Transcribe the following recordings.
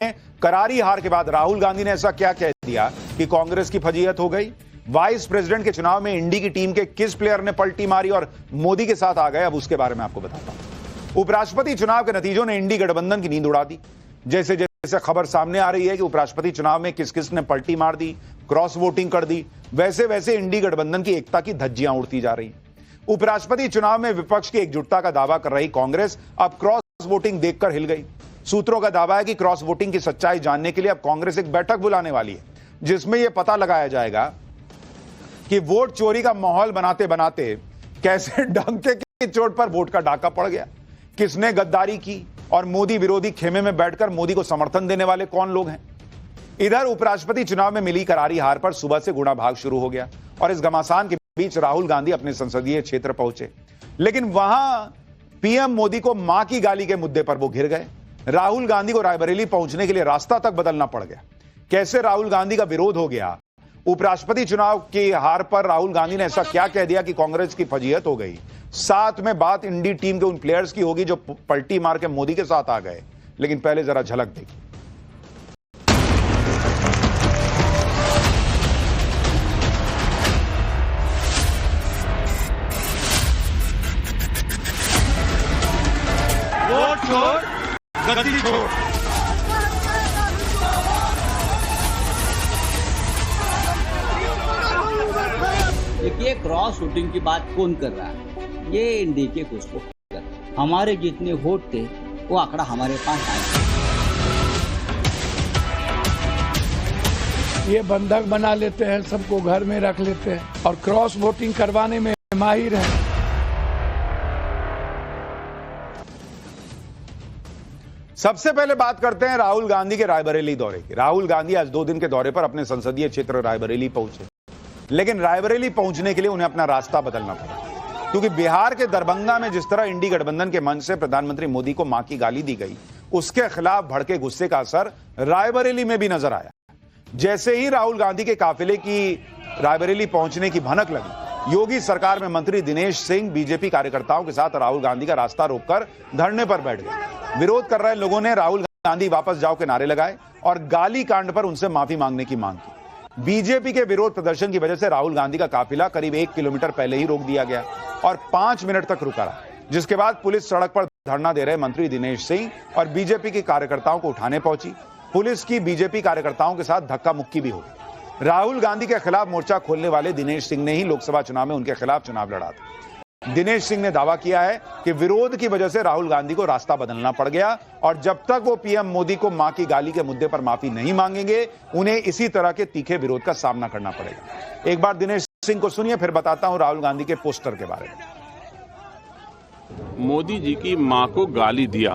करारी हार के बाद राहुल गांधी ने ऐसा क्या कह दिया कि कांग्रेस की फजीहत हो गई? वाइस प्रेसिडेंट के चुनाव में इंडी की टीम के किस प्लेयर ने पलटी मारी और मोदी के साथ आ गए, अब उसके बारे में आपको बताता हूं। उपराष्ट्रपति चुनाव के नतीजों ने इंडी गठबंधन की नींद उड़ा दी। जैसे जैसे खबर सामने आ रही है कि उपराष्ट्रपति चुनाव में किस किस ने पलटी मार दी, क्रॉस वोटिंग कर दी, वैसे वैसे इंडी गठबंधन की एकता की धज्जियां उड़ती जा रही। उपराष्ट्रपति चुनाव में विपक्ष की एकजुटता का दावा कर रही कांग्रेस अब क्रॉस वोटिंग देखकर हिल गई। सूत्रों का दावा है कि क्रॉस वोटिंग की सच्चाई जानने के लिए अब कांग्रेस एक बैठक बुलाने वाली है, जिसमें यह पता लगाया जाएगा कि वोट चोरी का माहौल बनाते बनाते कैसे डंके की चोट पर वोट का डाका पड़ गया, किसने गद्दारी की और मोदी विरोधी खेमे में बैठकर मोदी को समर्थन देने वाले कौन लोग हैं। इधर उपराष्ट्रपति चुनाव में मिली करारी हार पर सुबह से गुणा भाग शुरू हो गया और इस घमासान के बीच राहुल गांधी अपने संसदीय क्षेत्र पहुंचे, लेकिन वहां पीएम मोदी को मां की गाली के मुद्दे पर वो घिर गए। राहुल गांधी को रायबरेली पहुंचने के लिए रास्ता तक बदलना पड़ गया। कैसे राहुल गांधी का विरोध हो गया? उपराष्ट्रपति चुनाव की हार पर राहुल गांधी ने ऐसा क्या कह दिया कि कांग्रेस की फजीहत हो गई? साथ में बात इंडी टीम के उन प्लेयर्स की होगी जो पलटी मार के मोदी के साथ आ गए, लेकिन पहले जरा झलक देखिए। वोट छोड़ गद्दी छोड़। देखिए, क्रॉस वोटिंग की बात कौन कर रहा है? ये इंडी के कुछ लोग कर रहे हैं। हमारे जितने वोट थे वो आंकड़ा हमारे पास आया। ये बंधक बना लेते हैं, सबको घर में रख लेते हैं और क्रॉस वोटिंग करवाने में माहिर हैं। सबसे पहले बात करते हैं राहुल गांधी के रायबरेली दौरे की। राहुल गांधी आज 2 दिन के दौरे पर अपने संसदीय क्षेत्र रायबरेली पहुंचे, लेकिन रायबरेली पहुंचने के लिए उन्हें अपना रास्ता बदलना पड़ा, क्योंकि बिहार के दरभंगा में जिस तरह इंडी गठबंधन के मंच से प्रधानमंत्री मोदी को मां की गाली दी गई, उसके खिलाफ भड़के गुस्से का असर रायबरेली में भी नजर आया। जैसे ही राहुल गांधी के काफिले की रायबरेली पहुंचने की भनक लगी, योगी सरकार में मंत्री दिनेश सिंह बीजेपी कार्यकर्ताओं के साथ राहुल गांधी का रास्ता रोककर धरने पर बैठ गए। विरोध कर रहे लोगों ने राहुल गांधी वापस जाओ के नारे लगाए और गाली कांड पर उनसे माफी मांगने की मांग की। बीजेपी के विरोध प्रदर्शन की वजह से राहुल गांधी का काफिला करीब 1 किलोमीटर पहले ही रोक दिया गया और 5 मिनट तक रुका रहा, जिसके बाद पुलिस सड़क पर धरना दे रहे मंत्री दिनेश सिंह और बीजेपी के कार्यकर्ताओं को उठाने पहुंची। पुलिस की बीजेपी कार्यकर्ताओं के साथ धक्का मुक्की भी हो गई। राहुल गांधी के खिलाफ मोर्चा खोलने वाले दिनेश सिंह ने ही लोकसभा चुनाव में उनके खिलाफ चुनाव लड़ा था। दिनेश सिंह ने दावा किया है कि विरोध की वजह से राहुल गांधी को रास्ता बदलना पड़ गया और जब तक वो पीएम मोदी को मां की गाली के मुद्दे पर माफी नहीं मांगेंगे, उन्हें इसी तरह के तीखे विरोध का सामना करना पड़ेगा। एक बार दिनेश सिंह को सुनिए, फिर बताता हूं राहुल गांधी के पोस्टर के बारे में। मोदी जी की मां को गाली दिया,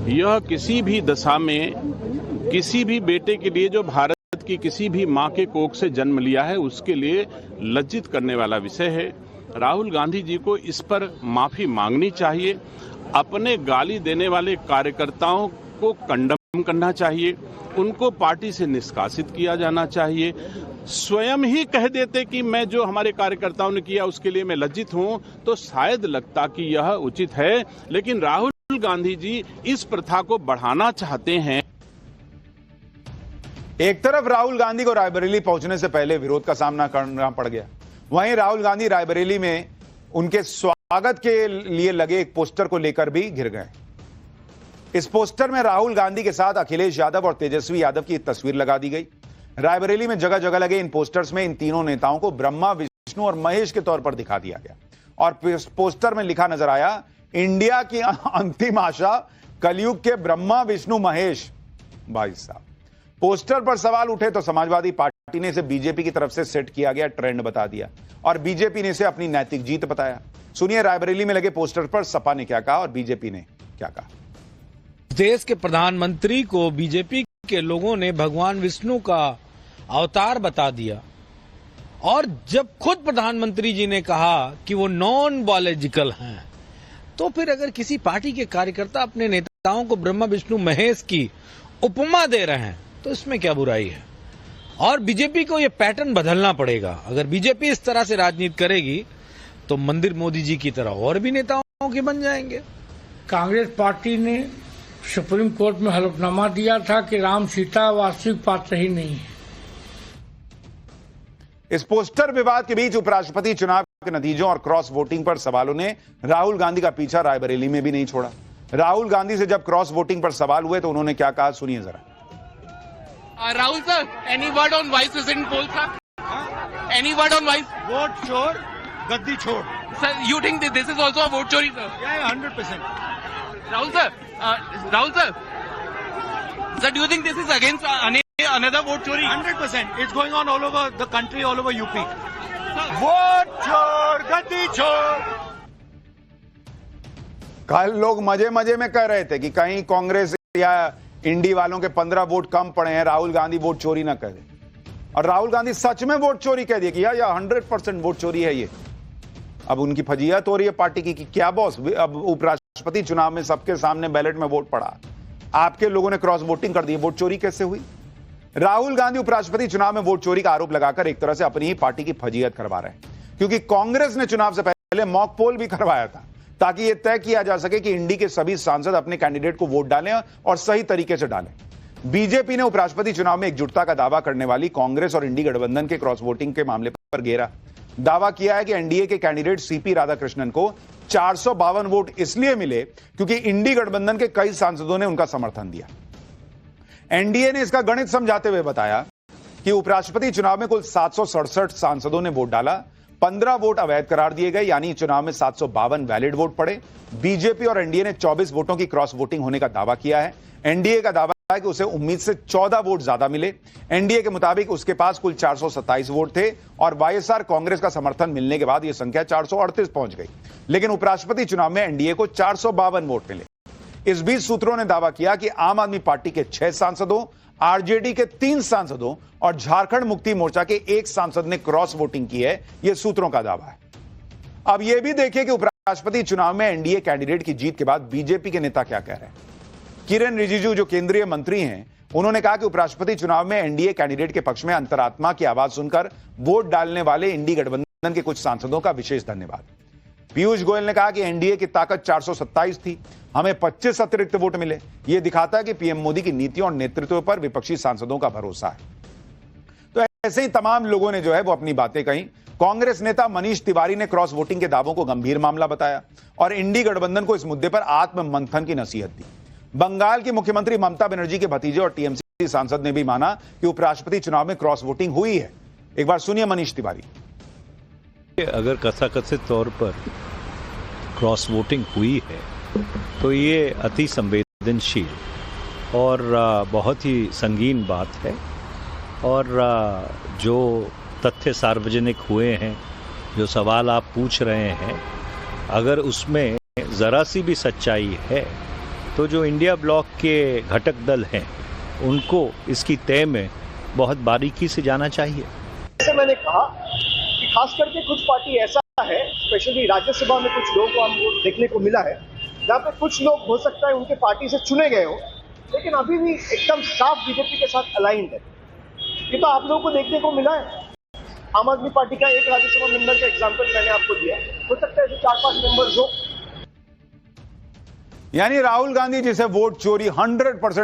यह किसी भी दशा में किसी भी बेटे के लिए जो भारत की किसी भी मां के कोख से जन्म लिया है, उसके लिए लज्जित करने वाला विषय है। राहुल गांधी जी को इस पर माफी मांगनी चाहिए। अपने गाली देने वाले कार्यकर्ताओं को कंडम करना चाहिए, उनको पार्टी से निष्कासित किया जाना चाहिए। स्वयं ही कह देते कि मैं जो हमारे कार्यकर्ताओं ने किया उसके लिए मैं लज्जित हूं, तो शायद लगता कि यह उचित है। लेकिन राहुल गांधी जी इस प्रथा को बढ़ाना चाहते हैं। एक तरफ राहुल गांधी को रायबरेली पहुंचने से पहले विरोध का सामना करना पड़ गया, वहीं राहुल गांधी रायबरेली में उनके स्वागत के लिए लगे एक पोस्टर को लेकर भी घिर गए। इस पोस्टर में राहुल गांधी के साथ अखिलेश यादव और तेजस्वी यादव की तस्वीर लगा दी गई। रायबरेली में जगह जगह लगे इन पोस्टर्स में इन तीनों नेताओं को ब्रह्मा, विष्णु और महेश के तौर पर दिखा दिया गया और पोस्टर में लिखा नजर आया, इंडिया की अंतिम आशा कलयुग के ब्रह्मा, विष्णु, महेश। भाई साहब, पोस्टर पर सवाल उठे तो समाजवादी पार्टी ने इसे बीजेपी की तरफ से सेट किया गया ट्रेंड बता दिया और बीजेपी ने इसे अपनी नैतिक जीत बताया। सुनिए रायबरेली में लगे पोस्टर पर सपा ने क्या कहा और बीजेपी ने क्या कहा। देश के प्रधानमंत्री को बीजेपी के लोगों ने भगवान विष्णु का अवतार बता दिया और जब खुद प्रधानमंत्री जी ने कहा कि वो नॉन बायोलॉजिकल हैं, तो फिर अगर किसी पार्टी के कार्यकर्ता अपने नेताओं को ब्रह्मा, विष्णु, महेश की उपमा दे रहे हैं तो इसमें क्या बुराई है। और बीजेपी को ये पैटर्न बदलना पड़ेगा। अगर बीजेपी इस तरह से राजनीति करेगी तो मंदिर मोदी जी की तरह और भी नेताओं के बन जाएंगे। कांग्रेस पार्टी ने सुप्रीम कोर्ट में हलफनामा दिया था कि राम सीता वास्तविक पात्र ही नहीं है। इस पोस्टर विवाद के बीच उपराष्ट्रपति चुनाव के नतीजों और क्रॉस वोटिंग पर सवालों ने राहुल गांधी का पीछा रायबरेली में भी नहीं छोड़ा। राहुल गांधी से जब क्रॉस वोटिंग पर सवाल हुए तो उन्होंने क्या कहा, सुनिए जरा। Rahul sir, any word on vice president poll, sir? Any word on vice? Vote चोर गद्दी छोड़। Sir, you think that this is also a vote chori, sir? Yeah, 100%. Rahul sir, sir, do you think this is against another vote chori? 100%. It's going on all over the country, all over UP. Vote चोर गद्दी छोड़। कल लोग मजे मजे में कह रहे थे कि कहीं कांग्रेस या इंडी वालों के 15 वोट कम पड़े हैं, राहुल गांधी वोट चोरी ना कह दे। और राहुल गांधी सच में वोट चोरी कह दिया कि या 100% वोट चोरी है ये। अब उनकी फजीहत हो रही है पार्टी की कि क्या बॉस, अब उपराष्ट्रपति चुनाव में सबके सामने बैलेट में वोट पड़ा, आपके लोगों ने क्रॉस वोटिंग कर दी, वोट चोरी कैसे हुई? राहुल गांधी उपराष्ट्रपति चुनाव में वोट चोरी का आरोप लगाकर एक तरह से अपनी ही पार्टी की फजीहत करवा रहे हैं, क्योंकि कांग्रेस ने चुनाव से पहले मॉक पोल भी करवाया था ताकि यह तय किया जा सके कि इंडी के सभी सांसद अपने कैंडिडेट को वोट डालें और सही तरीके से डालें। बीजेपी ने उपराष्ट्रपति चुनाव में एकजुटता का दावा करने वाली कांग्रेस और इंडी गठबंधन के क्रॉस वोटिंग के मामले पर घेरा। दावा किया है कि एनडीए के कैंडिडेट सीपी राधाकृष्णन को 452 वोट इसलिए मिले क्योंकि इंडी गठबंधन के कई सांसदों ने उनका समर्थन दिया। एनडीए ने इसका गणित समझाते हुए बताया कि उपराष्ट्रपति चुनाव में कुल 767 सांसदों ने वोट डाला, 15 वोट अवैध करार दिए गए, यानी चुनाव में 752 वैलिड वोट पड़े। बीजेपी और एनडीए ने 24 वोटों की क्रॉस वोटिंग होने का दावा किया है। एनडीए का दावा है कि उसे उम्मीद से 14 वोट ज्यादा मिले। एनडीए के मुताबिक उसके पास कुल 427 वोट थे और वाईएसआर कांग्रेस का समर्थन मिलने के बाद यह संख्या 438 पहुंच गई, लेकिन उपराष्ट्रपति चुनाव में एनडीए को 452 वोट मिले। इस बीच सूत्रों ने दावा किया कि आम आदमी पार्टी के 6 सांसदों, आरजेडी के 3 सांसदों और झारखंड मुक्ति मोर्चा के 1 सांसद ने क्रॉस वोटिंग की है। यह सूत्रों का दावा है। अब यह भी देखिए कि उपराष्ट्रपति चुनाव में एनडीए कैंडिडेट की जीत के बाद बीजेपी के नेता क्या कह रहे हैं। किरेन रिजिजू जो केंद्रीय मंत्री हैं, उन्होंने कहा कि उपराष्ट्रपति चुनाव में एनडीए कैंडिडेट के पक्ष में अंतरात्मा की आवाज सुनकर वोट डालने वाले इंडी गठबंधन के कुछ सांसदों का विशेष धन्यवाद। पीयूष गोयल ने कहा कि एनडीए की ताकत 427 थी, हमें 25 अतिरिक्त वोट मिले। यह दिखाता है कि पीएम मोदी की नीतियों और नेतृत्व पर विपक्षी सांसदों का भरोसा है। तो ऐसे ही तमाम लोगों ने जो है वो अपनी बातें कही। कांग्रेस नेता मनीष तिवारी ने क्रॉस वोटिंग के दावों को गंभीर मामला बताया और इंडी गठबंधन को इस मुद्दे पर आत्म मंथन की नसीहत दी। बंगाल की मुख्यमंत्री ममता बनर्जी के भतीजे और टीएमसी सांसद ने भी माना कि उपराष्ट्रपति चुनाव में क्रॉस वोटिंग हुई है। एक बार सुनिए मनीष तिवारी। अगर कथाकथित तौर पर क्रॉस वोटिंग हुई है तो ये अति संवेदनशील और बहुत ही संगीन बात है, और जो तथ्य सार्वजनिक हुए हैं, जो सवाल आप पूछ रहे हैं, अगर उसमें ज़रा सी भी सच्चाई है तो जो इंडिया ब्लॉक के घटक दल हैं उनको इसकी तय में बहुत बारीकी से जाना चाहिए। जैसे मैंने कहा कि खास करके कुछ पार्टी ऐसा है, स्पेशली राज्यसभा में कुछ लोगों को हमको देखने को मिला है जहाँ पे कुछ लोग हो सकता है उनके पार्टी से चुने गए हो, लेकिन अभी भी एकदम साफ बीजेपी के साथ अलाइंड है। ये तो आप लोगों को देखने को मिला है। आम आदमी पार्टी का एक राज्यसभा मेंबर का एग्जांपल मैंने आपको दिया, हो सकता है ऐसे 4-5 मेंबर्स हो। यानी राहुल गांधी जिसे वोट चोरी 100%